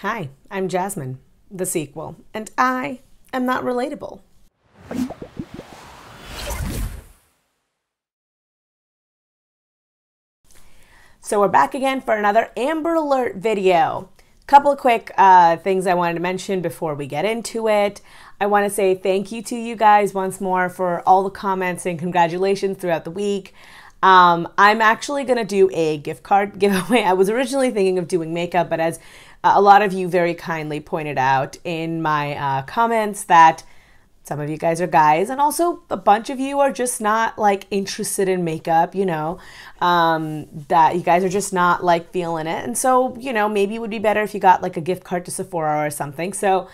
Hi, I'm Jasmine, the sequel, and I am not relatable. So we're back again for another Amber Alert video. Couple of quick things I wanted to mention before we get into it. I want to say thank you to you guys once more for all the comments and congratulations throughout the week. I'm actually going to do a gift card giveaway. I was originally thinking of doing makeup, but as a lot of you very kindly pointed out in my comments that some of you guys are guys, and also a bunch of you are just not like interested in makeup, you know, that you guys are just not like feeling it. And so, you know, maybe it would be better if you got like a gift card to Sephora or something. So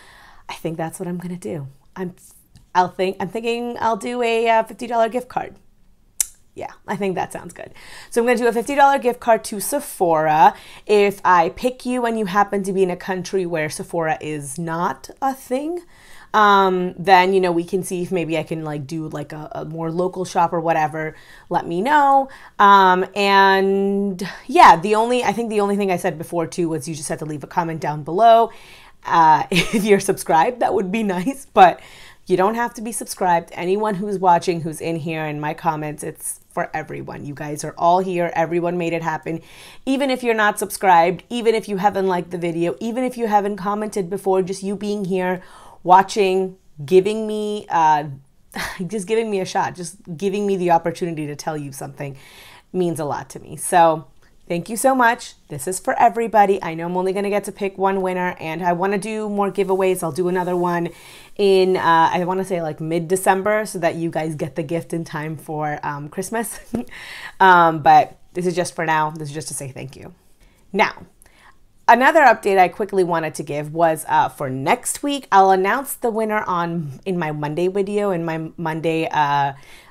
I think that's what I'm going to do. I'm thinking I'll do a $50 gift card. Yeah, I think that sounds good. So I'm going to do a $50 gift card to Sephora. If I pick you and you happen to be in a country where Sephora is not a thing, then, you know, we can see if maybe I can like do like a more local shop or whatever. Let me know. And yeah, I think the only thing I said before too was you just have to leave a comment down below. If you're subscribed, that would be nice, but you don't have to be subscribed. Anyone who's watching, who's in here in my comments, it's for everyone. You guys are all here. Everyone made it happen. Even if you're not subscribed, even if you haven't liked the video, even if you haven't commented before, just you being here, watching, giving me, just giving me a shot, just giving me the opportunity to tell you something means a lot to me. So thank you so much. This is for everybody. I know I'm only going to get to pick one winner, and I want to do more giveaways. I'll do another one in, I want to say like mid-December, so that you guys get the gift in time for Christmas. But this is just for now. This is just to say thank you. Now, another update I quickly wanted to give was for next week. I'll announce the winner in my Monday video, in my Monday,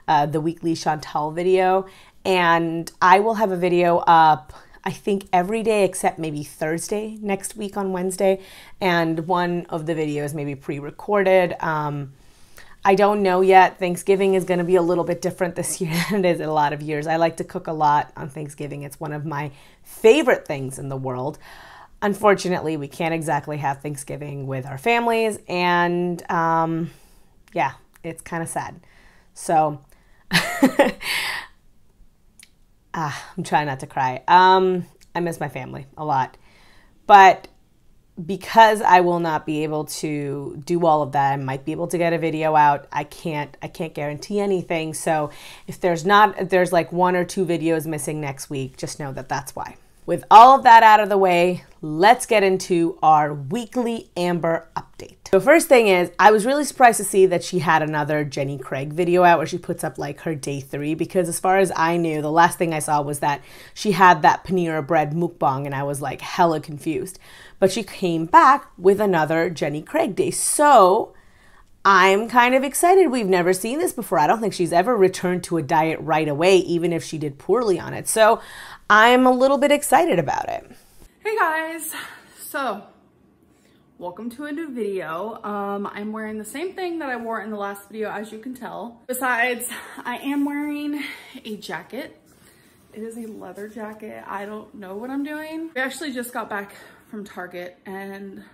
the weekly Chantal video. And I will have a video up, I think, every day except maybe Thursday next week on Wednesday. And one of the videos may be pre-recorded. I don't know yet. Thanksgiving is going to be a little bit different this year than it is in a lot of years. I like to cook a lot on Thanksgiving. It's one of my favorite things in the world. Unfortunately, we can't exactly have Thanksgiving with our families. And yeah, it's kind of sad. So I'm trying not to cry. I miss my family a lot. But because I will not be able to do all of that, I might be able to get a video out. I can't guarantee anything. So if there's like 1 or 2 videos missing next week, just know that that's why. With all of that out of the way, let's get into our weekly Amber update. The first thing is, I was really surprised to see that she had another Jenny Craig video out where she puts up like her day 3, because as far as I knew, the last thing I saw was that she had that panera bread mukbang, and I was like hella confused. But she came back with another Jenny Craig day. So I'm kind of excited. We've never seen this before. I don't think she's ever returned to a diet right away, even if she did poorly on it. So I'm a little bit excited about it. Hey guys, so welcome to a new video. I'm wearing the same thing that I wore in the last video, as you can tell. Besides, I am wearing a jacket. It is a leather jacket. I don't know what I'm doing. We actually just got back from Target, and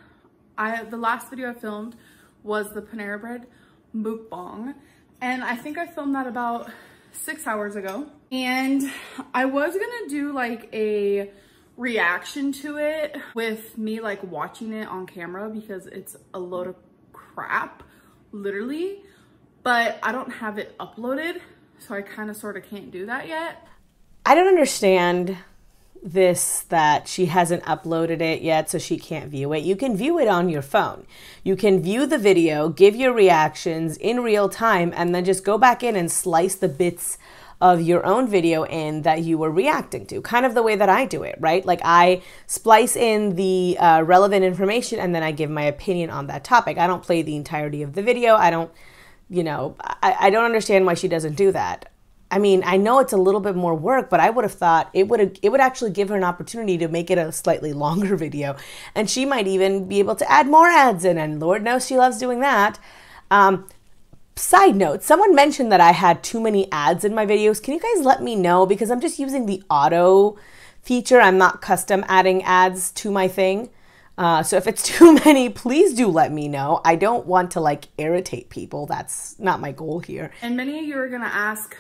the last video I filmed was the Panera Bread mukbang, and I think I filmed that about 6 hours ago. And I was gonna do like a reaction to it with me like watching it on camera, because it's a load of crap, literally, but I don't have it uploaded, so I kind of sort of can't do that yet. I don't understand this, that she hasn't uploaded it yet so she can't view it. You can view it on your phone. You can view the video, give your reactions in real time, and then just go back in and slice the bits of your own video in that you were reacting to, kind of the way that I do it, right? Like I splice in the relevant information, and then I give my opinion on that topic. I don't play the entirety of the video. I don't, you know, I don't understand why she doesn't do that. I mean, I know it's a little bit more work, but I would have thought it would actually give her an opportunity to make it a slightly longer video. And she might even be able to add more ads in, and Lord knows she loves doing that. Side note, someone mentioned that I had too many ads in my videos. Can you guys let me know? Because I'm just using the auto feature. I'm not custom adding ads to my thing. So if it's too many, please do let me know. I don't want to like irritate people. That's not my goal here. And many of you are gonna ask,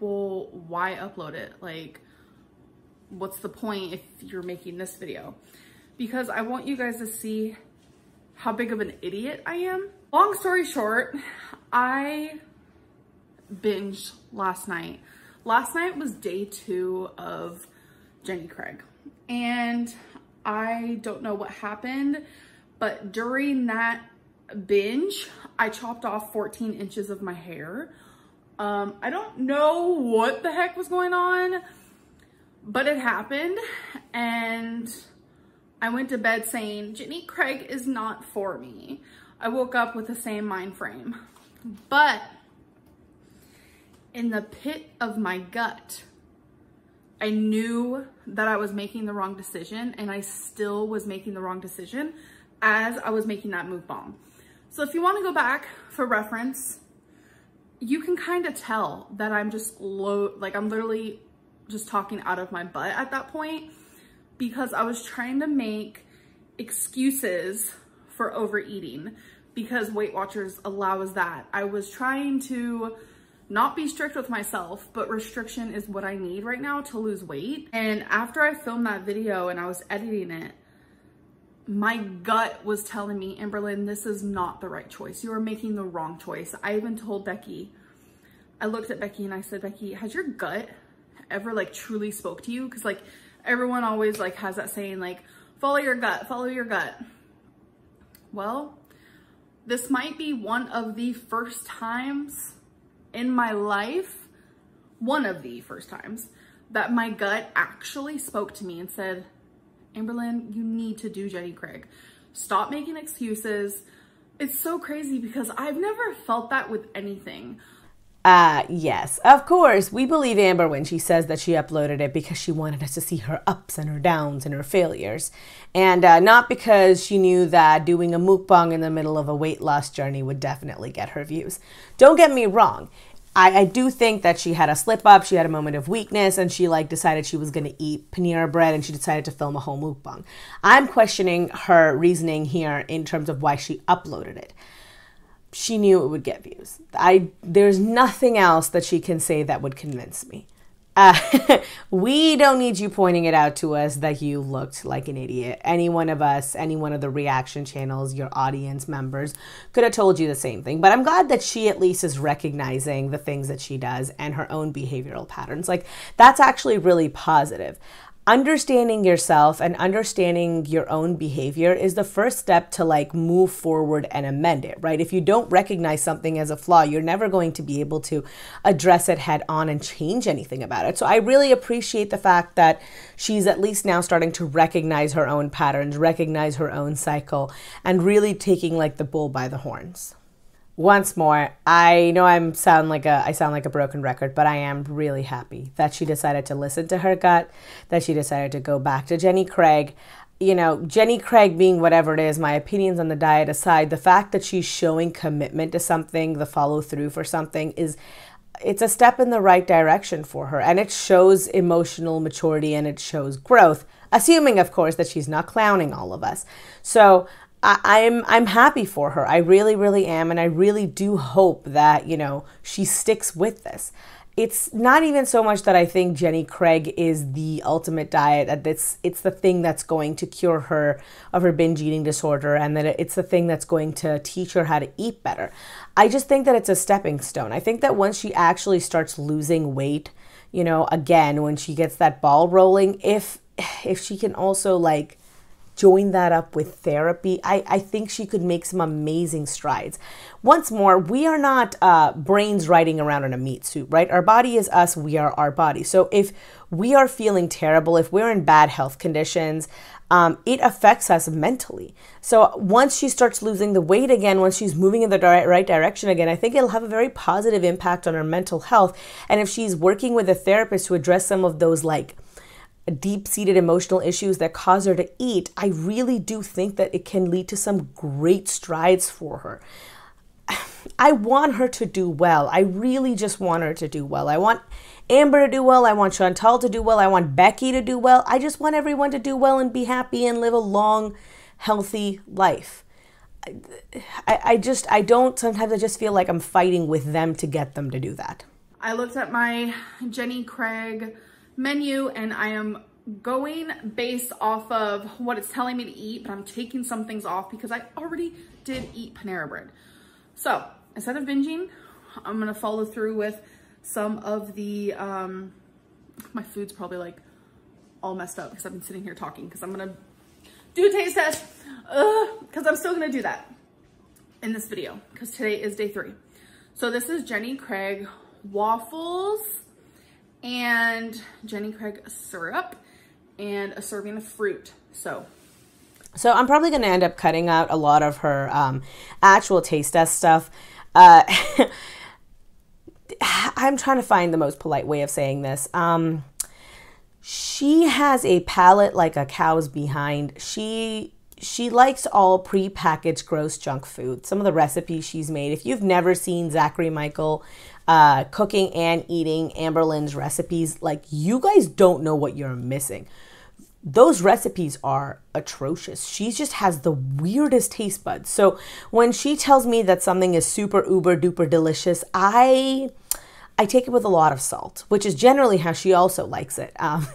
well, why upload it? Like, what's the point if you're making this video? Because I want you guys to see how big of an idiot I am. Long story short, I binged last night. Last night was day 2 of Jenny Craig. And I don't know what happened, but during that binge, I chopped off 14 inches of my hair. I don't know what the heck was going on, but it happened. And I went to bed saying, Jenny Craig is not for me. I woke up with the same mind frame. But in the pit of my gut, I knew that I was making the wrong decision, and I still was making the wrong decision as I was making that mukbang. So if you want to go back for reference, you can kind of tell that I'm just I'm literally just talking out of my butt at that point, because I was trying to make excuses for overeating because Weight Watchers allows that. I was trying to not be strict with myself, but restriction is what I need right now to lose weight. And after I filmed that video and I was editing it, my gut was telling me, AmberLynn, this is not the right choice. You are making the wrong choice. I even told Becky, I looked at Becky and I said, Becky, has your gut ever like truly spoke to you? Because like everyone always like has that saying like, follow your gut, follow your gut. Well, this might be one of the first times in my life, one of the first times, that my gut actually spoke to me and said, AmberLynn, you need to do Jenny Craig. Stop making excuses. It's so crazy because I've never felt that with anything. Yes, of course. We believe Amber when she says that she uploaded it because she wanted us to see her ups and her downs and her failures. And not because she knew that doing a mukbang in the middle of a weight loss journey would definitely get her views. Don't get me wrong. I do think that she had a slip up, she had a moment of weakness, and she like decided she was going to eat paneer bread and she decided to film a whole mukbang. I'm questioning her reasoning here in terms of why she uploaded it. She knew it would get views. There's nothing else that she can say that would convince me. We don't need you pointing it out to us that you looked like an idiot. Any one of us, any one of the reaction channels, your audience members could have told you the same thing. But I'm glad that she at least is recognizing the things that she does and her own behavioral patterns. Like, that's actually really positive. Understanding yourself and understanding your own behavior is the first step to like move forward and amend it, right? If you don't recognize something as a flaw, you're never going to be able to address it head on and change anything about it. So I really appreciate the fact that she's at least now starting to recognize her own patterns, recognize her own cycle, and really taking like the bull by the horns. Once more, I know I sound like a broken record, but I am really happy that she decided to listen to her gut, that she decided to go back to Jenny Craig. You know, Jenny Craig being whatever it is, my opinions on the diet aside, the fact that she's showing commitment to something, the follow through for something it's a step in the right direction for her, and it shows emotional maturity and it shows growth, assuming of course that she's not clowning all of us. So I'm happy for her. I really, really am. And I really do hope that, you know, she sticks with this. It's not even so much that I think Jenny Craig is the ultimate diet, that it's the thing that's going to cure her of her binge eating disorder, and that it's the thing that's going to teach her how to eat better. I just think that it's a stepping stone. I think that once she actually starts losing weight, you know, again, when she gets that ball rolling, if she can also like join that up with therapy, I think she could make some amazing strides. Once more, we are not brains riding around in a meat suit, right? Our body is us, we are our body. So if we are feeling terrible, if we're in bad health conditions, it affects us mentally. So once she starts losing the weight again, once she's moving in the right direction again, I think it'll have a very positive impact on her mental health. And if she's working with a therapist to address some of those like deep-seated emotional issues that cause her to eat, I really do think that it can lead to some great strides for her. I want her to do well. I really just want her to do well. I want Amber to do well. I want Chantal to do well. I want Becky to do well. I just want everyone to do well and be happy and live a long, healthy life. Sometimes I just feel like I'm fighting with them to get them to do that. I looked at my Jenny Craig menu and I am going based off of what it's telling me to eat, but I'm taking some things off because I already did eat Panera Bread. So instead of binging, I'm gonna follow through with some of the, my food's probably like all messed up because I've been sitting here talking because I'm gonna do a taste test because I'm still gonna do that in this video because today is day 3. So this is Jenny Craig waffles and Jenny Craig syrup and a serving of fruit. So I'm probably going to end up cutting out a lot of her actual taste test stuff. I'm trying to find the most polite way of saying this. She has a palate like a cow's behind. She likes all pre-packaged gross junk food. Some of the recipes she's made, if you've never seen Zachary Michael cooking and eating AmberLynn's recipes, like, you guys don't know what you're missing. Those recipes are atrocious. She just has the weirdest taste buds. So when she tells me that something is super uber duper delicious, I take it with a lot of salt, which is generally how she also likes it. I'm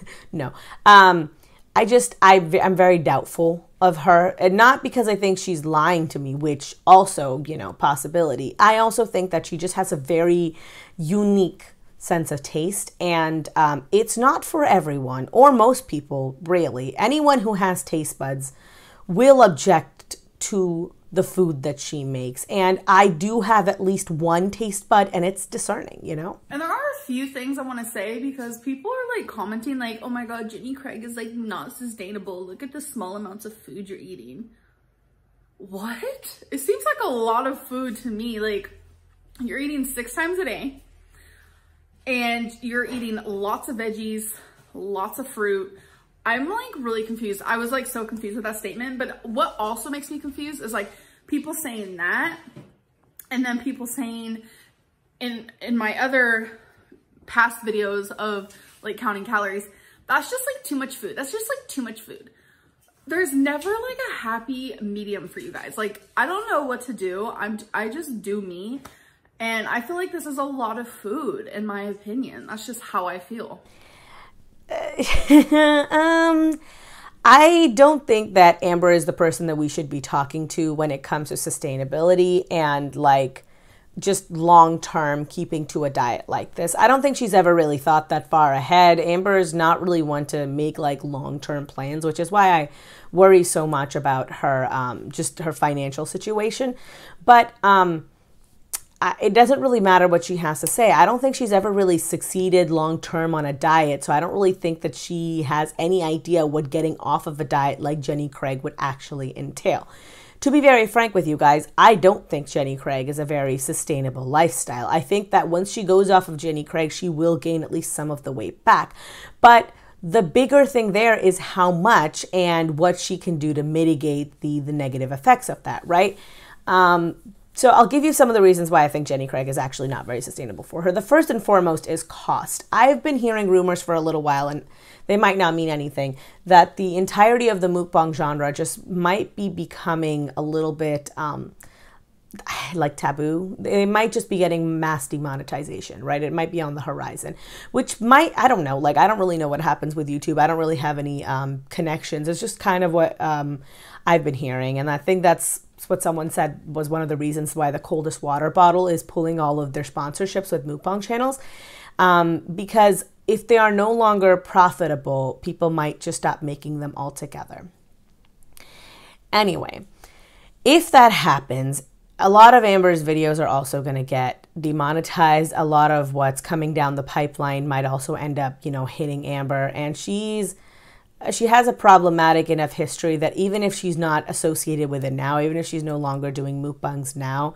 very doubtful of her, and not because I think she's lying to me, which also, possibility. I also think that she just has a very unique sense of taste, and it's not for everyone, or most people, really. Anyone who has taste buds will object to the food that she makes, and I do have at least one taste bud, and it's discerning, And there are a few things I want to say because people are like commenting like, oh my god, Jenny Craig is like not sustainable. Look at the small amounts of food you're eating. What? It seems like a lot of food to me. Like, you're eating 6 times a day and you're eating lots of veggies, lots of fruit. I'm like really confused. I was like so confused with that statement. But what also makes me confused is like people saying that and then people saying in my other past videos of like counting calories, that's just like too much food. That's just like too much food. There's never like a happy medium for you guys. Like, I don't know what to do. I just do me. And I feel like this is a lot of food, in my opinion. That's just how I feel. I don't think that Amber is the person that we should be talking to when it comes to sustainability and like just long-term keeping to a diet like this. I don't think she's ever really thought that far ahead. Amber is not really one to make like long-term plans, which is why I worry so much about her, just her financial situation. But, it doesn't really matter what she has to say. I don't think she's ever really succeeded long-term on a diet, so I don't really think that she has any idea what getting off of a diet like Jenny Craig would actually entail. To be very frank with you guys, I don't think Jenny Craig is a very sustainable lifestyle. I think that once she goes off of Jenny Craig, she will gain at least some of the weight back. But the bigger thing there is how much and what she can do to mitigate the negative effects of that, right? So I'll give you some of the reasons why I think Jenny Craig is actually not very sustainable for her. The first and foremost is cost. I've been hearing rumors for a little while, and they might not mean anything, that the entirety of the mukbang genre just might be becoming a little bit like taboo. They might just be getting mass demonetization, right? It might be on the horizon, which might, I don't know, like I don't really know what happens with YouTube. I don't really have any connections. It's just kind of what I've been hearing, and I think that's what someone said was one of the reasons why the coldest water bottle is pulling all of their sponsorships with mukbang channels, because if they are no longer profitable, people might just stop making them altogether. Anyway, if that happens, a lot of Amber's videos are also going to get demonetized. A lot of what's coming down the pipeline might also end up, hitting Amber, and she has a problematic enough history that even if she's not associated with it now, even if she's no longer doing mukbangs now,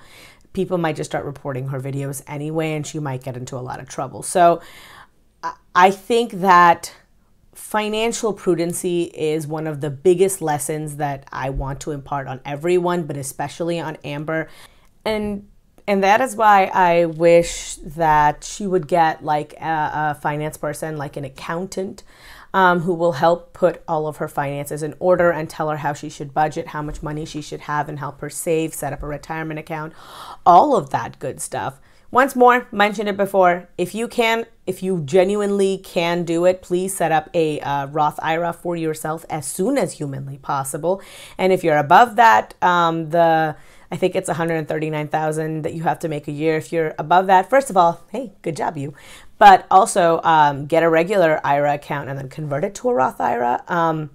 people might just start reporting her videos anyway, and she might get into a lot of trouble. So I think that financial prudency is one of the biggest lessons that I want to impart on everyone, but especially on Amber. And that is why I wish that she would get like a finance person, like an accountant, who will help put all of her finances in order and tell her how she should budget, how much money she should have, and help her save, set up a retirement account, all of that good stuff. Once more, mentioned it before, if you genuinely can do it, please set up a Roth IRA for yourself as soon as humanly possible. And if you're above that, I think it's $139,000 that you have to make a year. If you're above that, first of all, hey, good job you. But also get a regular IRA account and then convert it to a Roth IRA.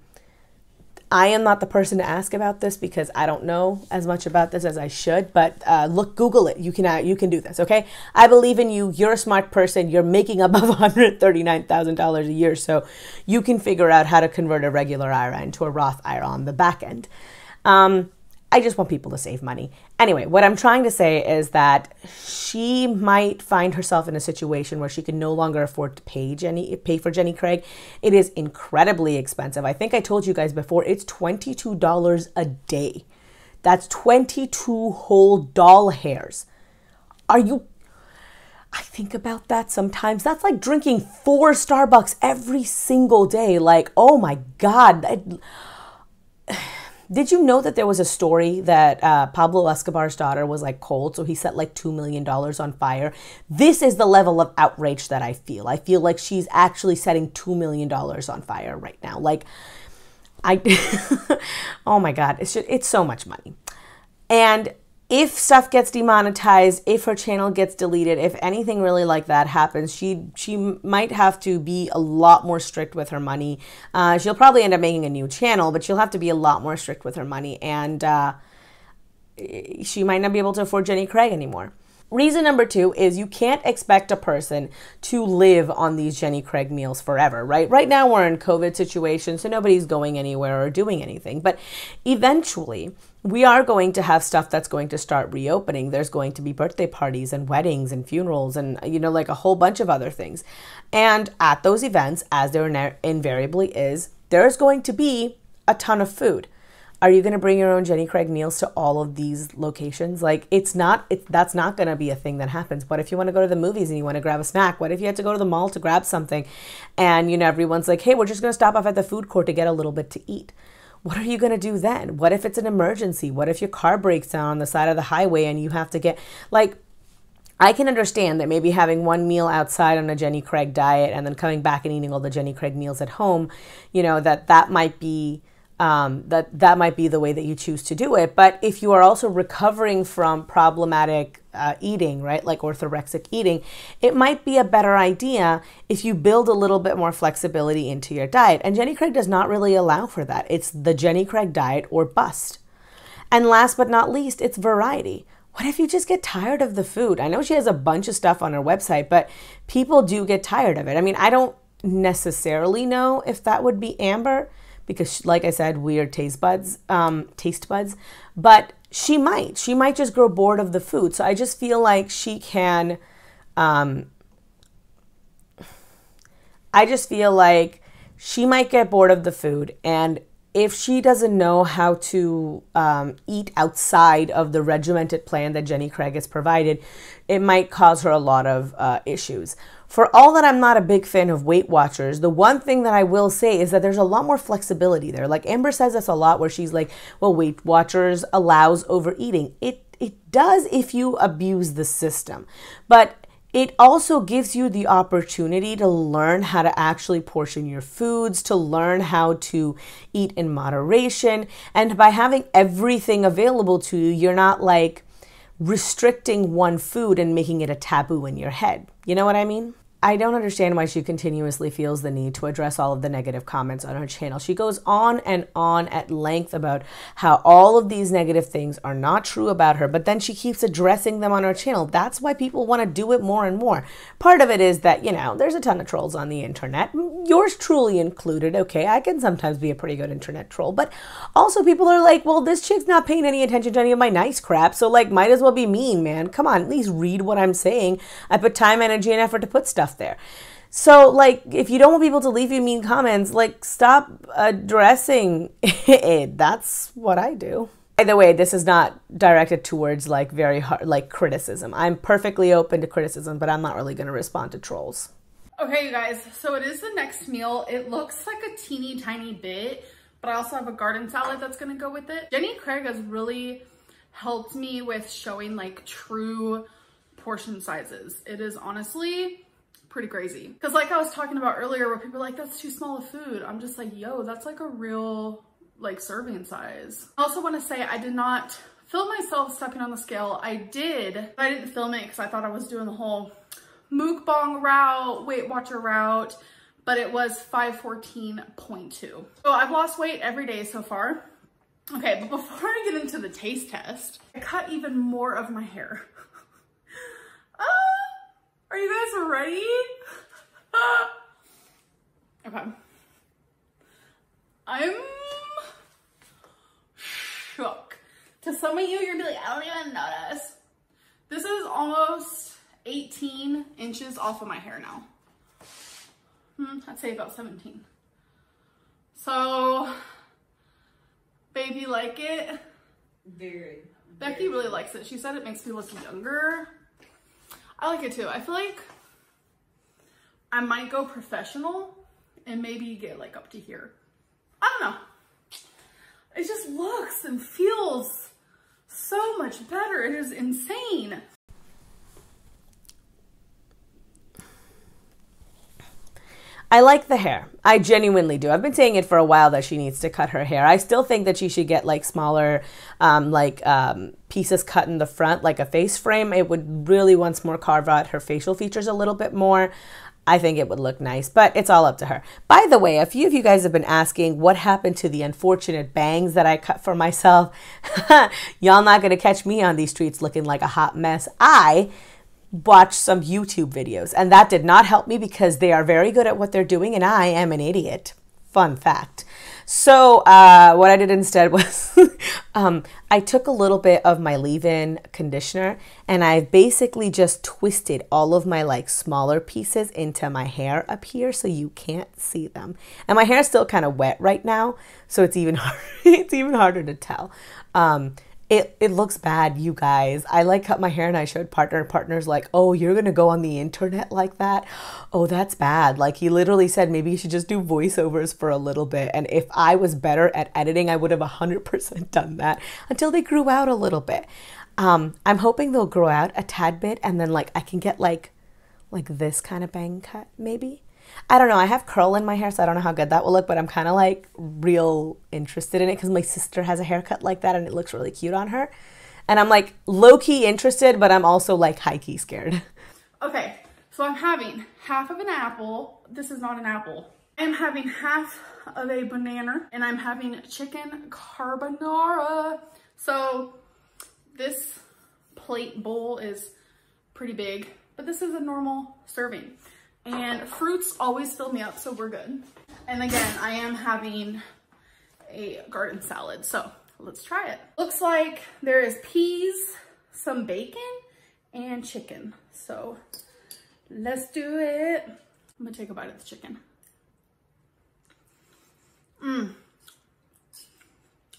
I am not the person to ask about this because I don't know as much about this as I should, but Google it. You can do this, okay? I believe in you. You're a smart person. You're making above $139,000 a year, so you can figure out how to convert a regular IRA into a Roth IRA on the back end. I just want people to save money. Anyway, what I'm trying to say is that she might find herself in a situation where she can no longer afford to pay for Jenny Craig. It is incredibly expensive. I think I told you guys before, it's $22 a day. That's 22 whole doll hairs. I think about that sometimes. That's like drinking 4 Starbucks every single day. Like, oh my God. Did you know that there was a story that Pablo Escobar's daughter was like cold, so he set like $2 million on fire? This is the level of outrage that I feel. I feel like she's actually setting $2 million on fire right now. Like, oh my God, it's so much money. And if stuff gets demonetized, if her channel gets deleted, if anything really like that happens, she might have to be a lot more strict with her money. She'll probably end up making a new channel, but she'll have to be a lot more strict with her money. And she might not be able to afford Jenny Craig anymore. Reason number 2 is you can't expect a person to live on these Jenny Craig meals forever, right? Right now we're in COVID situation, so nobody's going anywhere or doing anything. But eventually, we are going to have stuff that's going to start reopening. There's going to be birthday parties and weddings and funerals and, like a whole bunch of other things. And at those events, as there invariably is, there's going to be a ton of food. Are you going to bring your own Jenny Craig meals to all of these locations? Like, that's not going to be a thing that happens. What if you want to go to the movies and you want to grab a snack? What if you had to go to the mall to grab something and, everyone's like, hey, we're just going to stop off at the food court to get a little bit to eat? What are you going to do then? What if it's an emergency? What if your car breaks down on the side of the highway and you have to get, like, I can understand that maybe having one meal outside on a Jenny Craig diet and then coming back and eating all the Jenny Craig meals at home, that might be that might be the way that you choose to do it. But if you are also recovering from problematic eating, right, like orthorexic eating, it might be a better idea if you build a little bit more flexibility into your diet. And Jenny Craig does not really allow for that. It's the Jenny Craig diet or bust. And last but not least, it's variety. What if you just get tired of the food? I know she has a bunch of stuff on her website, but people do get tired of it. I mean, I don't necessarily know if that would be Amber, because like I said, weird taste buds, but she might just grow bored of the food. So I just feel like she can, I just feel like she might get bored of the food. And if she doesn't know how to eat outside of the regimented plan that Jenny Craig has provided, it might cause her a lot of issues. For all that I'm not a big fan of Weight Watchers, the one thing that I will say is that there's a lot more flexibility there. Like Amber says this a lot where she's like, well, Weight Watchers allows overeating. It does if you abuse the system. But it also gives you the opportunity to learn how to actually portion your foods, to learn how to eat in moderation. And by having everything available to you, you're not like restricting one food and making it a taboo in your head. You know what I mean? I don't understand why she continuously feels the need to address all of the negative comments on her channel. She goes on and on at length about how all of these negative things are not true about her, but then she keeps addressing them on her channel. That's why people want to do it more and more. Part of it is that, there's a ton of trolls on the internet, yours truly included. Okay, I can sometimes be a pretty good internet troll, but also people are like, well, this chick's not paying any attention to any of my nice crap, so like, might as well be mean, man. Come on, at least read what I'm saying. I put time, energy, and effort to put stuff there. So like, if you don't want people to leave you mean comments, like, stop addressing it. That's what I do. By the way, this is not directed towards like very hard, like criticism. I'm perfectly open to criticism, but I'm not really going to respond to trolls. Okay, you guys, so it is the next meal. It looks like a teeny tiny bit, but I also have a garden salad that's gonna go with it. Jenny Craig has really helped me with showing like true portion sizes. It is honestly pretty crazy. Because like I was talking about earlier where people are like, that's too small of food. I'm just like, yo, that's like a real like serving size. I also want to say I did not film myself stepping on the scale. I didn't film it because I thought I was doing the whole mukbang route, Weight Watcher route, but it was 514.2. So I've lost weight every day so far. Okay, but before I get into the taste test, I cut even more of my hair. Are you guys ready? Okay. I'm shook. To some of you, you're gonna be like, I don't even notice. This is almost 18 inches off of my hair now. I'd say about 17. So, babe, you like it? Very. Becky really likes it. She said it makes me look younger. I like it too. I feel like I might go professional and maybe get like up to here. I don't know. It just looks and feels so much better. It is insane. I like the hair. I genuinely do. I've been saying it for a while that she needs to cut her hair. I still think that she should get like smaller pieces cut in the front, like a face frame. It would really once more carve out her facial features a little bit more. I think it would look nice, but it's all up to her. By the way, a few of you guys have been asking what happened to the unfortunate bangs that I cut for myself. Y'all not going to catch me on these streets looking like a hot mess. I watched some YouTube videos, and that did not help me because they are very good at what they're doing, and I am an idiot. Fun fact. So what I did instead was I took a little bit of my leave-in conditioner, and I basically just twisted all of my like smaller pieces into my hair up here so you can't see them. And my hair is still kind of wet right now, so it's even harder, it's even harder to tell. It looks bad, you guys. I like cut my hair and I showed partner's like, oh, you're gonna go on the internet like that? Oh, that's bad. Like he literally said maybe you should just do voiceovers for a little bit. And if I was better at editing, I would have 100% done that until they grew out a little bit. I'm hoping they'll grow out a tad bit and then like I can get like this kind of bang cut maybe. I don't know. I have curl in my hair, so I don't know how good that will look, but I'm kind of like real interested in it because my sister has a haircut like that and it looks really cute on her. And I'm like low-key interested, but I'm also like high-key scared. Okay, so I'm having half of an apple. This is not an apple. I'm having half of a banana and I'm having chicken carbonara. So this plate bowl is pretty big, but this is a normal serving. And fruits always fill me up, so we're good. And again, I am having a garden salad, so let's try it. Looks like there is peas, some bacon, and chicken. So let's do it. I'm gonna take a bite of the chicken.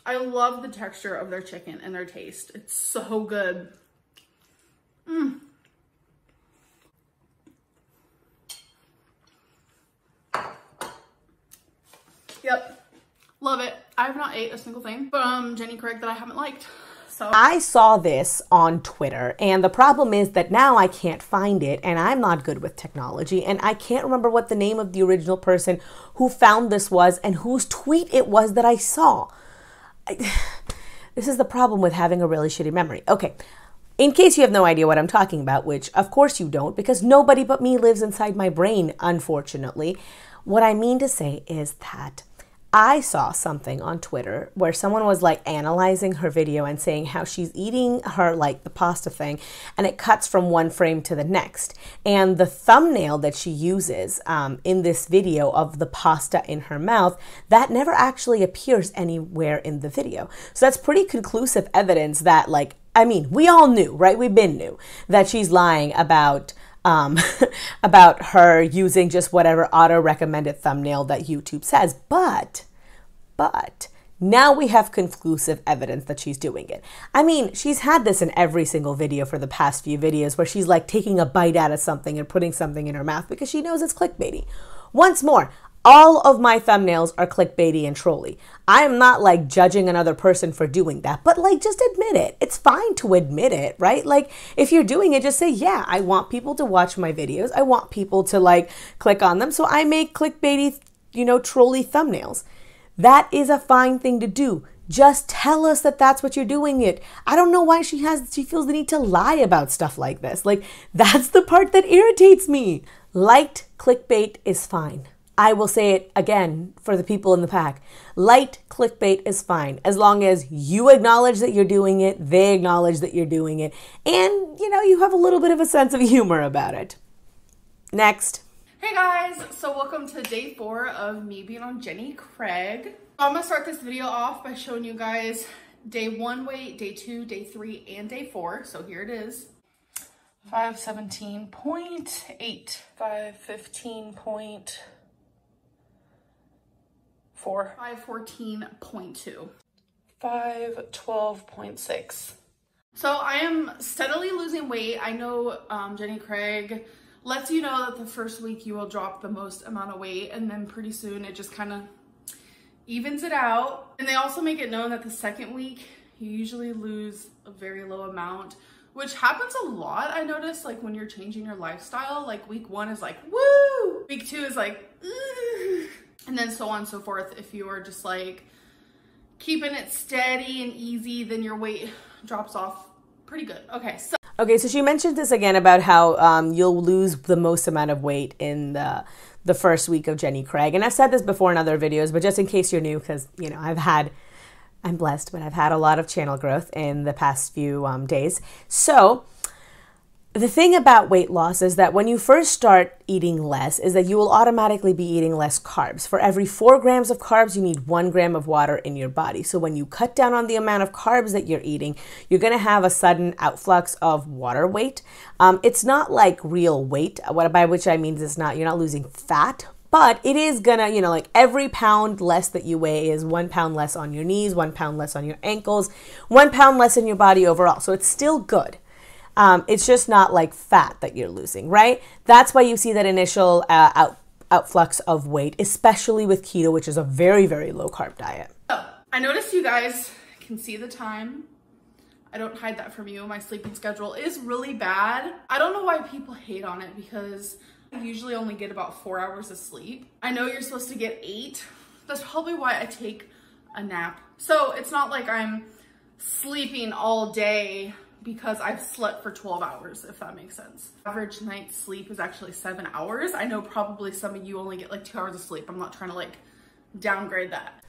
I love the texture of their chicken and their taste. It's so good. Yep, love it. I have not ate a single thing from Jenny Craig that I haven't liked. So I saw this on Twitter, and the problem is that now I can't find it, and I'm not good with technology, and I can't remember what the name of the original person who found this was and whose tweet it was that I saw. This is the problem with having a really shitty memory. Okay, in case you have no idea what I'm talking about, which of course you don't, because nobody but me lives inside my brain, unfortunately, what I mean to say is that I saw something on Twitter where someone was like analyzing her video and saying how she's eating her like the pasta thing and it cuts from one frame to the next. And the thumbnail that she uses in this video of the pasta in her mouth, that never actually appears anywhere in the video. So that's pretty conclusive evidence that like, I mean, we all knew, right? We've been knew that she's lying about her using just whatever auto-recommended thumbnail that YouTube says. But Now we have conclusive evidence that she's doing it. I mean, she's had this in every single video for the past few videos where she's like taking a bite out of something and putting something in her mouth because she knows it's clickbaity. Once more, all of my thumbnails are clickbaity and trolly. I am not like judging another person for doing that, but like just admit it. It's fine to admit it, right? Like if you're doing it, just say, yeah, I want people to watch my videos. I want people to like click on them. So I make clickbaity, you know, trolly thumbnails. That is a fine thing to do. Just tell us that that's what you're doing it. I don't know why she feels the need to lie about stuff like this. Like that's the part that irritates me. Light clickbait is fine. I will say it again for the people in the pack. Light clickbait is fine as long as you acknowledge that you're doing it, they acknowledge that you're doing it, and you know, you have a little bit of a sense of humor about it. Next. Hey guys, so welcome to day 4 of me being on Jenny Craig. I'm gonna start this video off by showing you guys day 1 weight, day 2, day 3, and day 4. So here it is. 517.8, 515.4, 514.2, 512.6. So I am steadily losing weight. I know Jenny Craig lets you know that the first week you will drop the most amount of weight, and then pretty soon it just kind of evens it out. And they also make it known that the second week you usually lose a very low amount, which happens a lot. I noticed, like when you're changing your lifestyle, like week 1 is like woo, week 2 is like ugh, and then so on and so forth. If you are just like keeping it steady and easy, then your weight drops off pretty good. Okay, so she mentioned this again about how you'll lose the most amount of weight in the first week of Jenny Craig. And I've said this before in other videos, but just in case you're new, because, you know, I'm blessed, but I've had a lot of channel growth in the past few days. So the thing about weight loss is that when you first start eating less is that you will automatically be eating less carbs. For every 4 grams of carbs, you need 1 gram of water in your body. So when you cut down on the amount of carbs that you're eating, you're going to have a sudden outflux of water weight. It's not like real weight, by which I mean you're not losing fat, but it is gonna, you know, like every pound less that you weigh is 1 pound less on your knees, 1 pound less on your ankles, 1 pound less in your body overall. So it's still good. It's just not like fat that you're losing, right? That's why you see that initial outflux of weight, especially with keto, which is a very, very low carb diet. So I noticed you guys can see the time. I don't hide that from you. My sleeping schedule is really bad. I don't know why people hate on it because I usually only get about 4 hours of sleep. I know you're supposed to get 8. That's probably why I take a nap. So it's not like I'm sleeping all day because I've slept for 12 hours, if that makes sense. Average night's sleep is actually 7 hours. I know probably some of you only get like 2 hours of sleep. I'm not trying to like downgrade that.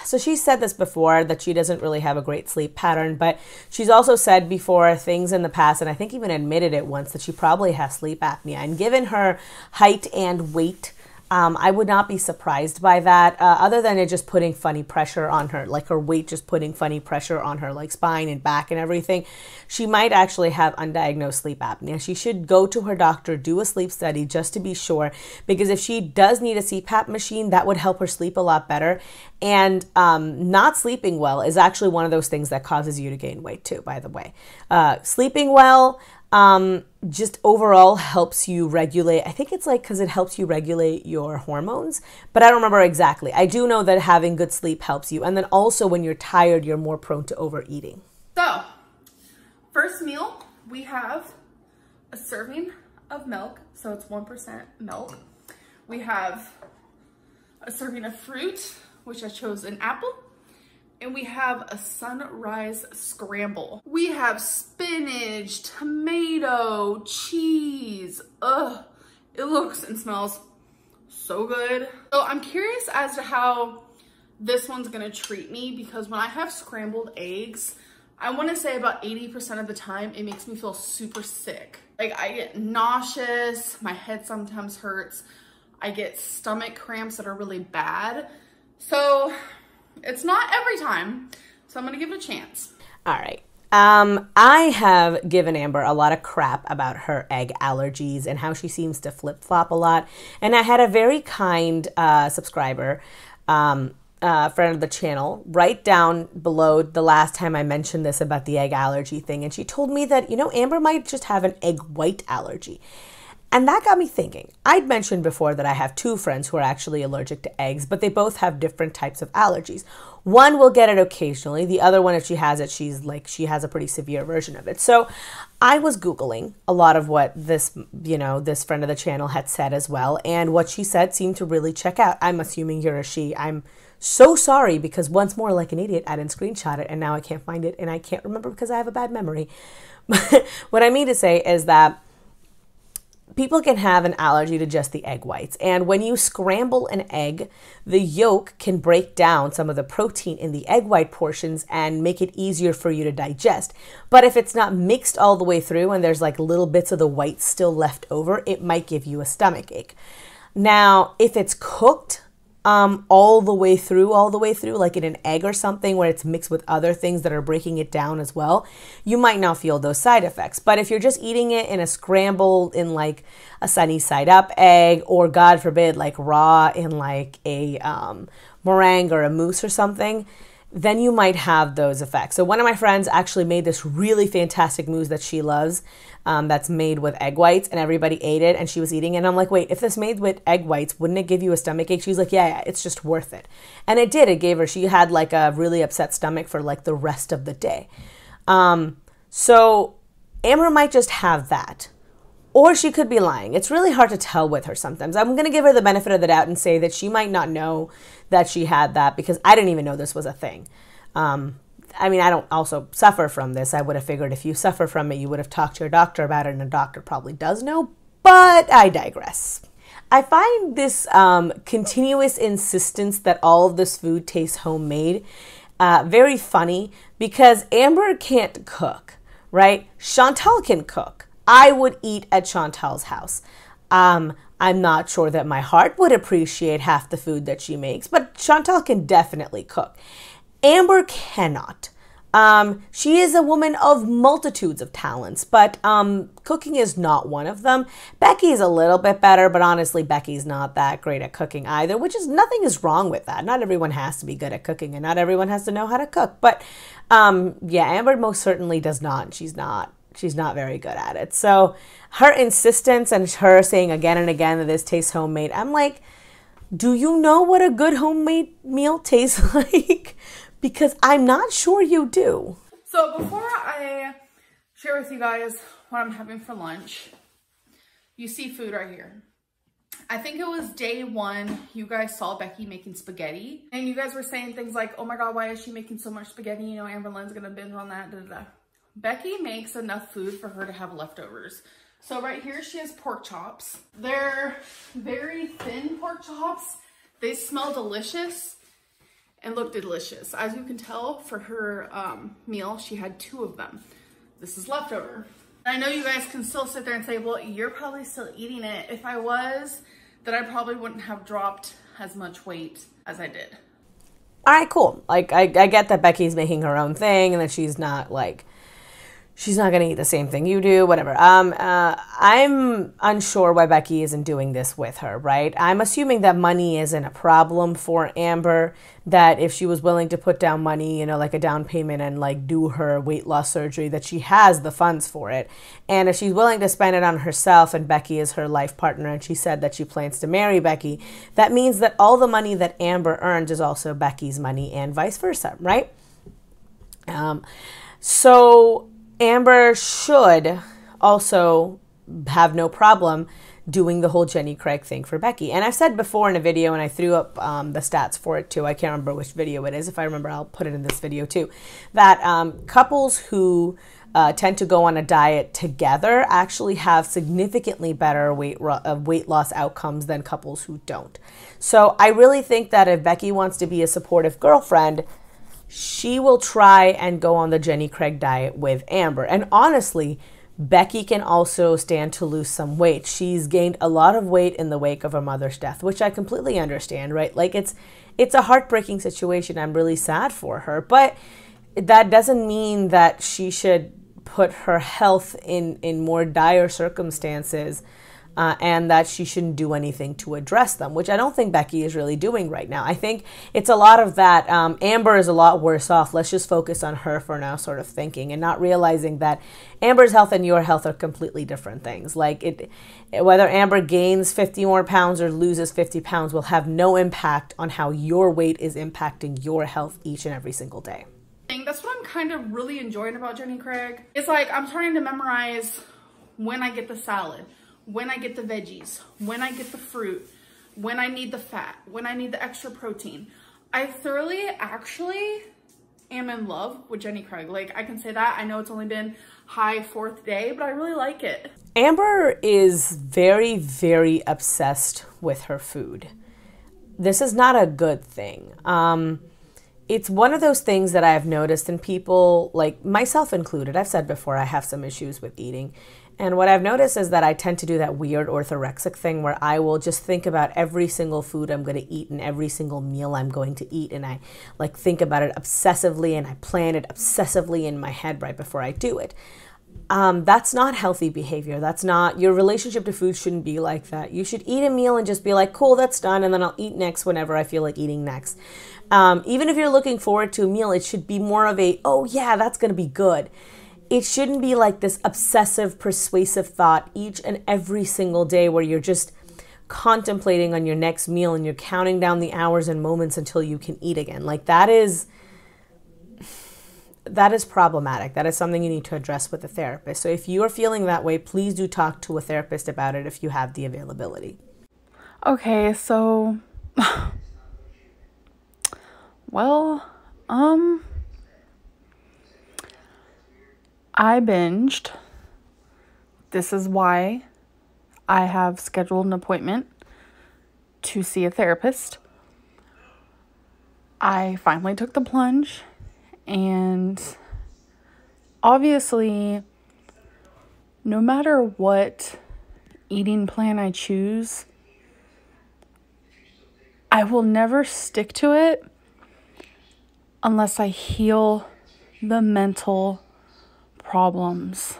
So she said this before, that she doesn't really have a great sleep pattern, but she's also said before things in the past, and I think even admitted it once, that she probably has sleep apnea. And given her height and weight, I would not be surprised by that, other than it just putting funny pressure on her, like her weight just putting funny pressure on her like spine and back and everything. She might actually have undiagnosed sleep apnea. She should go to her doctor, do a sleep study just to be sure, because if she does need a CPAP machine, that would help her sleep a lot better. And not sleeping well is actually one of those things that causes you to gain weight too, by the way. Sleeping well just overall helps you regulate. I think it's like because it helps you regulate your hormones, but I don't remember exactly. I do know that having good sleep helps you. And then also when you're tired, you're more prone to overeating. So first meal, we have a serving of milk. So it's 1% milk. We have a serving of fruit, which I chose an apple. And we have a sunrise scramble. We have spinach, tomato, cheese. Ugh, it looks and smells so good. So I'm curious as to how this one's gonna treat me, because when I have scrambled eggs, I wanna say about 80% of the time, it makes me feel super sick. Like I get nauseous, my head sometimes hurts. I get stomach cramps that are really bad. So it's not every time, so I'm gonna give it a chance. All right. I have given Amber a lot of crap about her egg allergies and how she seems to flip-flop a lot. And I had a very kind subscriber, friend of the channel, right down below the last time I mentioned this about the egg allergy thing. And she told me that, you know, Amber might just have an egg white allergy. And that got me thinking. I'd mentioned before that I have two friends who are actually allergic to eggs, but they both have different types of allergies. One will get it occasionally. The other one, if she has it, she has a pretty severe version of it. So I was Googling a lot of what this, you know, this friend of the channel had said as well. And what she said seemed to really check out. I'm assuming you're a she. I'm so sorry because once more, like an idiot, I didn't screenshot it and now I can't find it and I can't remember because I have a bad memory. What I mean to say is that people can have an allergy to just the egg whites. And when you scramble an egg, the yolk can break down some of the protein in the egg white portions and make it easier for you to digest. But if it's not mixed all the way through and there's like little bits of the white still left over, it might give you a stomach ache. Now, if it's cooked all the way through, like in an egg or something where it's mixed with other things that are breaking it down as well, you might not feel those side effects. But if you're just eating it in a scramble, in like a sunny side up egg, or God forbid, like raw in like a meringue or a mousse or something, then you might have those effects. So one of my friends actually made this really fantastic mousse that she loves, that's made with egg whites, and everybody ate it and she was eating it. And I'm like, wait, if this made with egg whites, wouldn't it give you a stomach ache? She's like, yeah, it's just worth it. And it did. It gave her, she had like a really upset stomach for like the rest of the day. So Amber might just have that. Or she could be lying. It's really hard to tell with her sometimes. I'm going to give her the benefit of the doubt and say that she might not know that she had that because I didn't even know this was a thing. I mean, I don't also suffer from this. I would have figured if you suffer from it, you would have talked to your doctor about it, and a doctor probably does know, but I digress. I find this continuous insistence that all of this food tastes homemade very funny because Amber can't cook, right? Chantal can cook. I would eat at Chantal's house. I'm not sure that my heart would appreciate half the food that she makes, but Chantal can definitely cook. Amber cannot. She is a woman of multitudes of talents, but cooking is not one of them. Becky is a little bit better, but honestly, Becky's not that great at cooking either, which is nothing is wrong with that. Not everyone has to be good at cooking, and not everyone has to know how to cook. But yeah, Amber most certainly does not. She's not very good at it. So her insistence and her saying again and again that this tastes homemade, I'm like, do you know what a good homemade meal tastes like? Because I'm not sure you do. So before I share with you guys what I'm having for lunch, you see food right here. I think it was day one, you guys saw Becky making spaghetti. And you guys were saying things like, oh my God, why is she making so much spaghetti? You know, AmberLynn's gonna binge on that, da da da. Becky makes enough food for her to have leftovers. So right here, she has pork chops. They're very thin pork chops. They smell delicious and look delicious. As you can tell, for her meal, she had 2 of them. This is leftover. I know you guys can still sit there and say, well, you're probably still eating it. If I was, then I probably wouldn't have dropped as much weight as I did. All right, cool. Like, I get that Becky's making her own thing and that she's not like, she's not going to eat the same thing you do, whatever. I'm unsure why Becky isn't doing this with her, right? I'm assuming that money isn't a problem for Amber, that if she was willing to put down money, you know, like a down payment and like do her weight loss surgery, that she has the funds for it. And if she's willing to spend it on herself and Becky is her life partner and she said that she plans to marry Becky, that means that all the money that Amber earns is also Becky's money and vice versa, right? So Amber should also have no problem doing the whole Jenny Craig thing for Becky. And I've said before in a video, and I threw up the stats for it too. I can't remember which video it is. If I remember, I'll put it in this video too. That couples who tend to go on a diet together actually have significantly better weight loss outcomes than couples who don't. So I really think that if Becky wants to be a supportive girlfriend, she will try and go on the Jenny Craig diet with Amber. And honestly, Becky can also stand to lose some weight. She's gained a lot of weight in the wake of her mother's death, which I completely understand, right? Like it's a heartbreaking situation. I'm really sad for her, but that doesn't mean that she should put her health in more dire circumstances and that she shouldn't do anything to address them, which I don't think Becky is really doing right now. I think it's a lot of that, Amber is a lot worse off, let's just focus on her for now sort of thinking, and not realizing that Amber's health and your health are completely different things. Like, whether Amber gains 50 more pounds or loses 50 pounds will have no impact on how your weight is impacting your health each and every single day. That's what I'm kind of really enjoying about Jenny Craig. It's like I'm starting to memorize when I get the salad, when I get the veggies, when I get the fruit, when I need the fat, when I need the extra protein. I thoroughly actually am in love with Jenny Craig. Like, I can say that. I know it's only been high 4th day, but I really like it. Amber is very, very obsessed with her food. This is not a good thing. It's one of those things that I've noticed in people, like myself included. I've said before I have some issues with eating. And what I've noticed is that I tend to do that weird orthorexic thing where I will just think about every single food I'm going to eat and every single meal I'm going to eat. And I like think about it obsessively and I plan it obsessively in my head right before I do it. That's not healthy behavior. That's not, your relationship to food shouldn't be like that. You should eat a meal and just be like, cool, that's done. And then I'll eat next whenever I feel like eating next. Even if you're looking forward to a meal, it should be more of a, oh yeah, that's going to be good. It shouldn't be like this obsessive, persuasive thought each and every single day where you're just contemplating on your next meal and you're counting down the hours and moments until you can eat again. Like that is problematic. That is something you need to address with a therapist. So if you are feeling that way, please do talk to a therapist about it if you have the availability. Okay, so well, I binged. This is why I have scheduled an appointment to see a therapist. I finally took the plunge, and obviously, no matter what eating plan I choose, I will never stick to it unless I heal the mental problems.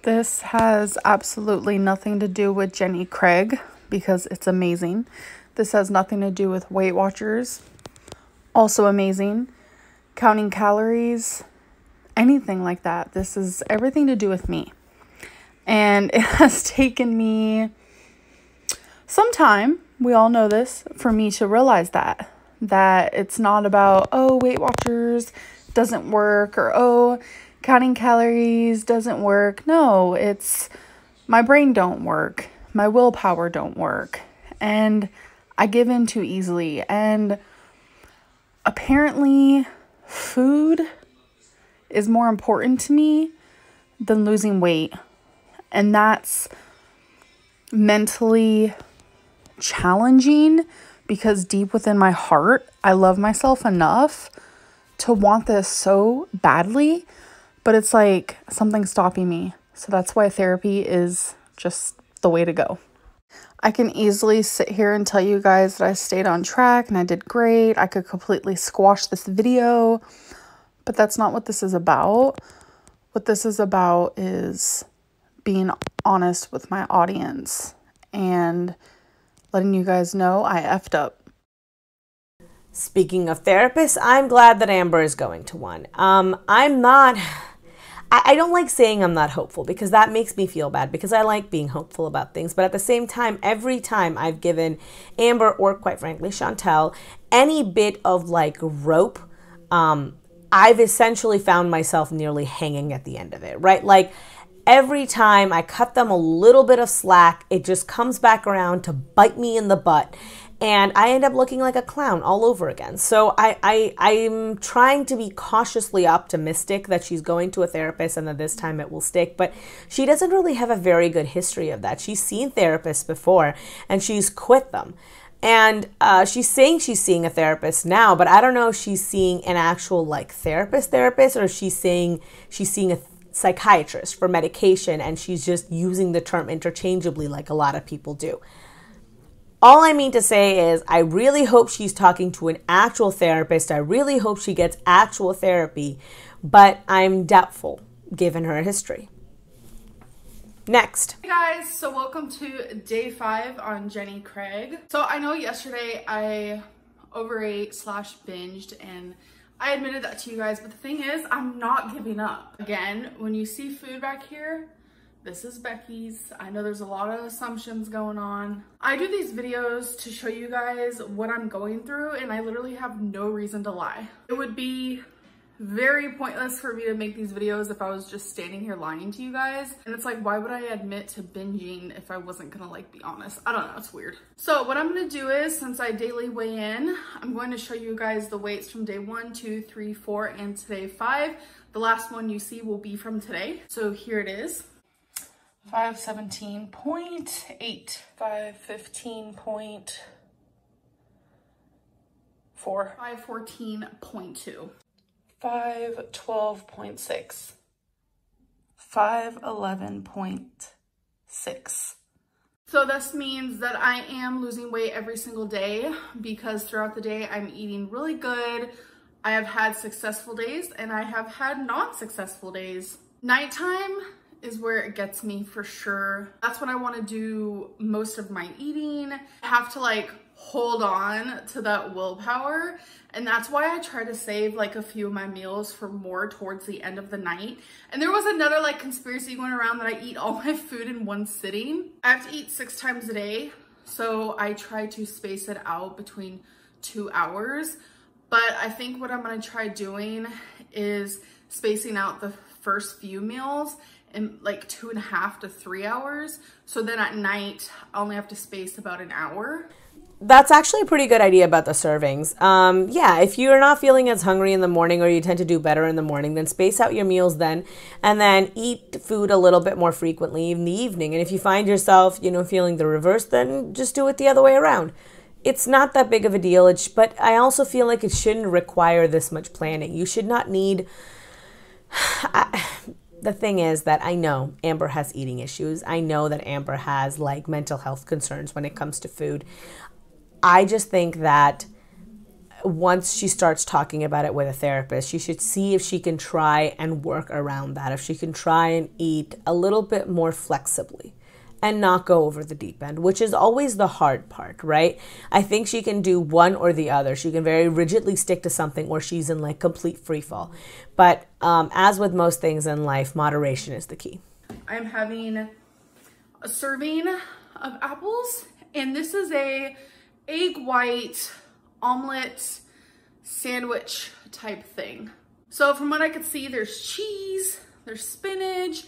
This has absolutely nothing to do with Jenny Craig because it's amazing. This has nothing to do with Weight Watchers, also amazing. Counting calories, anything like that. This is everything to do with me. And it has taken me some time, we all know this, for me to realize that it's not about, oh, Weight Watchers doesn't work, or oh, counting calories doesn't work. No, it's my brain don't work. My willpower don't work. And I give in too easily. And apparently food is more important to me than losing weight. And that's mentally challenging because deep within my heart, I love myself enough to want this so badly, but it's like something's stopping me. So that's why therapy is just the way to go. I can easily sit here and tell you guys that I stayed on track and I did great. I could completely squash this video, but that's not what this is about. What this is about is being honest with my audience and letting you guys know I effed up. Speaking of therapists, I'm glad that Amber is going to one. I don't like saying I'm not hopeful because that makes me feel bad because I like being hopeful about things. But at the same time, every time I've given Amber or quite frankly Chantel any bit of like rope, I've essentially found myself nearly hanging at the end of it, right? Like every time I cut them a little bit of slack, it just comes back around to bite me in the butt. And I end up looking like a clown all over again. So I'm trying to be cautiously optimistic that she's going to a therapist and that this time it will stick. But she doesn't really have a very good history of that. She's seen therapists before and she's quit them. And she's saying she's seeing a therapist now, but I don't know if she's seeing an actual like therapist or if she's saying she's seeing a psychiatrist for medication and she's just using the term interchangeably like a lot of people do. All I mean to say is I really hope she's talking to an actual therapist. I really hope she gets actual therapy, but I'm doubtful given her history. Next. Hey guys, so welcome to day 5 on Jenny Craig. So I know yesterday I overate / binged, and I admitted that to you guys, but the thing is, I'm not giving up. Again, when you see food back here, this is Becky's. I know there's a lot of assumptions going on. I do these videos to show you guys what I'm going through, and I literally have no reason to lie. It would be very pointless for me to make these videos if I was just standing here lying to you guys. And it's like, why would I admit to binging if I wasn't gonna like be honest? I don't know, it's weird. So what I'm gonna do is, since I daily weigh in, I'm going to show you guys the weights from day 1, 2, 3, 4, and today 5. The last one you see will be from today. So here it is. 517.8, 515.4, 514.2, 512.6, 511.6. So this means that I am losing weight every single day because throughout the day I'm eating really good. I have had successful days and I have had non-successful days. Nighttime is where it gets me for sure. That's when I want to do most of my eating. I have to like hold on to that willpower, and that's why I try to save like a few of my meals for more towards the end of the night. And there was another like conspiracy going around that I eat all my food in one sitting. I have to eat 6 times a day, so I try to space it out between 2 hours. But I think what I'm gonna try doing is spacing out the first few meals in like 2.5 to 3 hours. So then at night, I only have to space about an hour. That's actually a pretty good idea about the servings. Yeah, if you're not feeling as hungry in the morning, or you tend to do better in the morning, then space out your meals then, and then eat food a little bit more frequently in the evening. And if you find yourself, you know, feeling the reverse, then just do it the other way around. It's not that big of a deal, but I also feel like it shouldn't require this much planning. You should not need... The thing is that I know Amber has eating issues. I know that Amber has like mental health concerns when it comes to food. I just think that once she starts talking about it with a therapist, she should see if she can try and work around that, if she can try and eat a little bit more flexibly and not go over the deep end, which is always the hard part, right? I think she can do one or the other. She can very rigidly stick to something, or she's in like complete free fall. But as with most things in life, moderation is the key. I'm having a serving of apples, and this is a egg white omelet sandwich type thing. So from what I could see, there's cheese, there's spinach,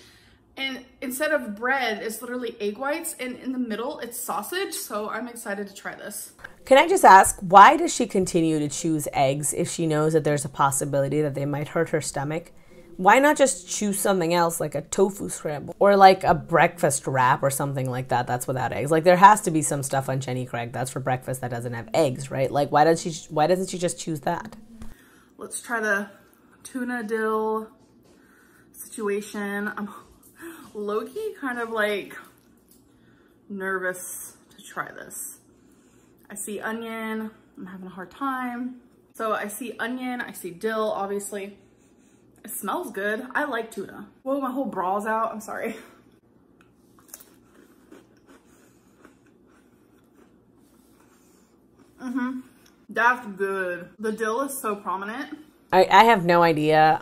and instead of bread, it's literally egg whites, and in the middle, it's sausage. So I'm excited to try this. Can I just ask, why does she continue to choose eggs if she knows that there's a possibility that they might hurt her stomach? Why not just choose something else, like a tofu scramble or like a breakfast wrap or something like that that's without eggs? Like, there has to be some stuff on Jenny Craig that's for breakfast that doesn't have eggs, right? Like, why doesn't she just choose that? Let's try the tuna dill situation. I'm low-key kind of like nervous to try this. I see onion, I'm having a hard time. So I see onion, I see dill, obviously. It smells good. I like tuna. Whoa, my whole bra's out, I'm sorry. That's good. The dill is so prominent. I have no idea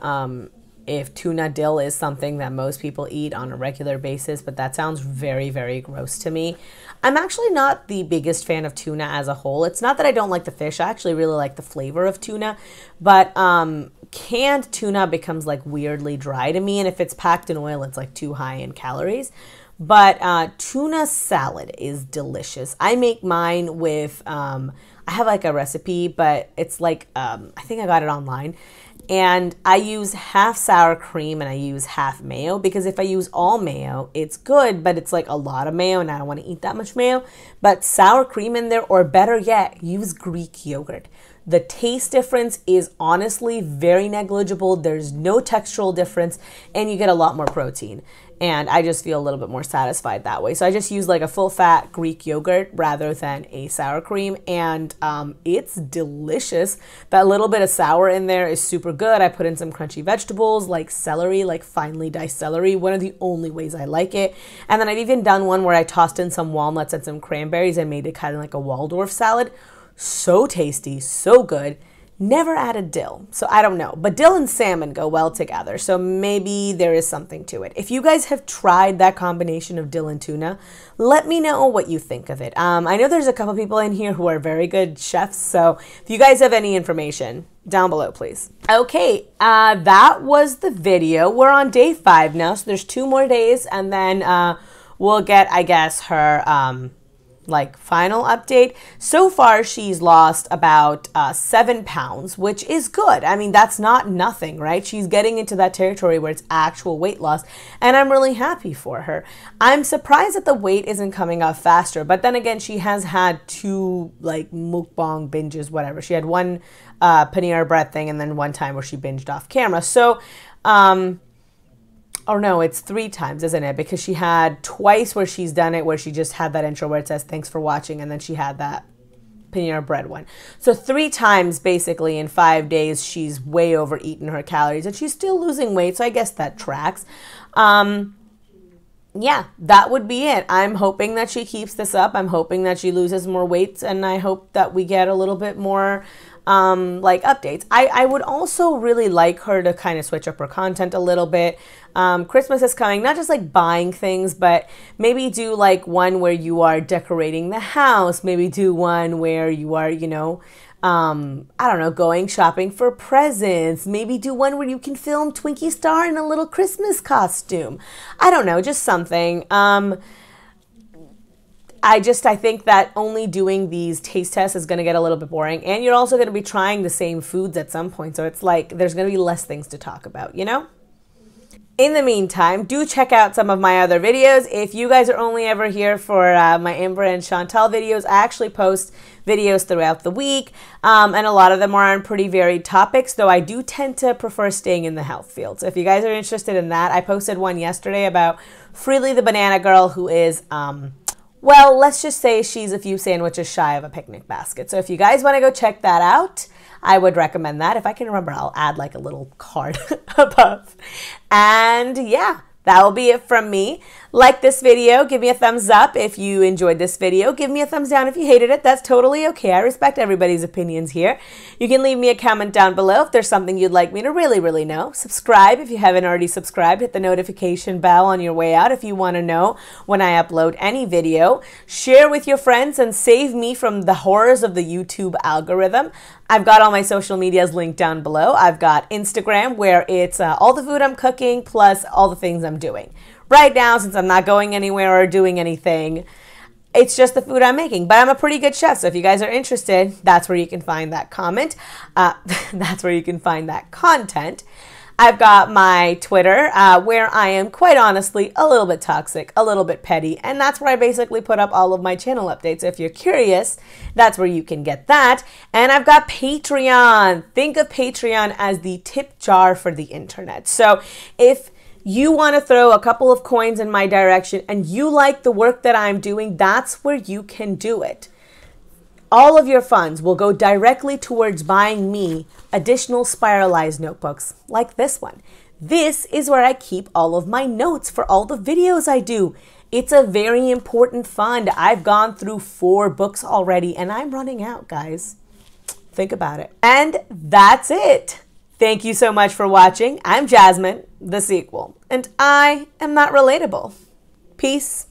if tuna dill is something that most people eat on a regular basis, but that sounds very, very gross to me. I'm actually not the biggest fan of tuna as a whole. It's not that I don't like the fish. I actually really like the flavor of tuna, but canned tuna becomes like weirdly dry to me, and if it's packed in oil, it's like too high in calories. But tuna salad is delicious. I make mine with, I have like a recipe, but it's like, I think I got it online. And I use half sour cream and I use half mayo, because if I use all mayo, it's good, but it's like a lot of mayo and I don't want to eat that much mayo. But sour cream in there, or better yet, use Greek yogurt. The taste difference is honestly very negligible. There's no textural difference, and you get a lot more protein. And I just feel a little bit more satisfied that way. So I just use like a full-fat Greek yogurt rather than a sour cream, and it's delicious. That little bit of sour in there is super good. I put in some crunchy vegetables like celery, like finely diced celery, one of the only ways I like it. And then I've even done one where I tossed in some walnuts and some cranberries and made it kind of like a Waldorf salad. So tasty, so good. Never added dill, so I don't know. But dill and salmon go well together, so maybe there is something to it. If you guys have tried that combination of dill and tuna, let me know what you think of it. I know there's a couple people in here who are very good chefs, so if you guys have any information, down below, please. Okay, that was the video. We're on day 5 now, so there's 2 more days, and then we'll get, I guess, her like final update. So far she's lost about 7 pounds, which is good. I mean, that's not nothing, right? She's getting into that territory where it's actual weight loss, and I'm really happy for her. I'm surprised that the weight isn't coming off faster, but then again, she has had 2 like mukbang binges, whatever. She had one paneer bread thing, and then one time where she binged off camera. So oh no, it's 3 times, isn't it? Because she had twice where she's done it, where she just had that intro where it says thanks for watching, and then she had that paneer bread one. So 3 times basically in 5 days she's way overeaten her calories, and she's still losing weight, so I guess that tracks. Yeah, that would be it. I'm hoping that she keeps this up. I'm hoping that she loses more weight, and I hope that we get a little bit more like updates. I would also really like her to kind of switch up her content a little bit. Christmas is coming, not just like buying things, but maybe do like one where you are decorating the house. Maybe do one where you are, you know, I don't know, going shopping for presents. Maybe do one where you can film Twinkie Star in a little Christmas costume. I don't know, just something. I think that only doing these taste tests is going to get a little bit boring, and you're also going to be trying the same foods at some point, so it's like there's going to be less things to talk about, you know? In the meantime, do check out some of my other videos. If you guys are only ever here for my Amber and Chantal videos, I actually post videos throughout the week, and a lot of them are on pretty varied topics, though I do tend to prefer staying in the health field. So if you guys are interested in that, I posted one yesterday about Freely the Banana Girl, who is well, let's just say she's a few sandwiches shy of a picnic basket. So if you guys want to go check that out, I would recommend that. If I can remember, I'll add like a little card above. And yeah, that will be it from me. Like this video, give me a thumbs up if you enjoyed this video. Give me a thumbs down if you hated it. That's totally okay. I respect everybody's opinions here. You can leave me a comment down below if there's something you'd like me to really know. Subscribe if you haven't already subscribed. Hit the notification bell on your way out if you want to know when I upload any video. Share with your friends and save me from the horrors of the YouTube algorithm. I've got all my social medias linked down below. I've got Instagram, where it's all the food I'm cooking plus all the things I'm doing. Right now, since I'm not going anywhere or doing anything, it's just the food I'm making. But I'm a pretty good chef, so if you guys are interested, that's where you can find that comment. That's where you can find that content. I've got my Twitter, where I am quite honestly a little bit toxic, a little bit petty, and that's where I basically put up all of my channel updates. If you're curious, that's where you can get that. And I've got Patreon. Think of Patreon as the tip jar for the internet. So if you want to throw a couple of coins in my direction and you like the work that I'm doing, that's where you can do it. All of your funds will go directly towards buying me additional spiralized notebooks like this one. This is where I keep all of my notes for all the videos I do. It's a very important fund. I've gone through 4 books already and I'm running out, guys. Think about it. And that's it. Thank you so much for watching. I'm Jasmine, the sequel, and I am not relatable. Peace.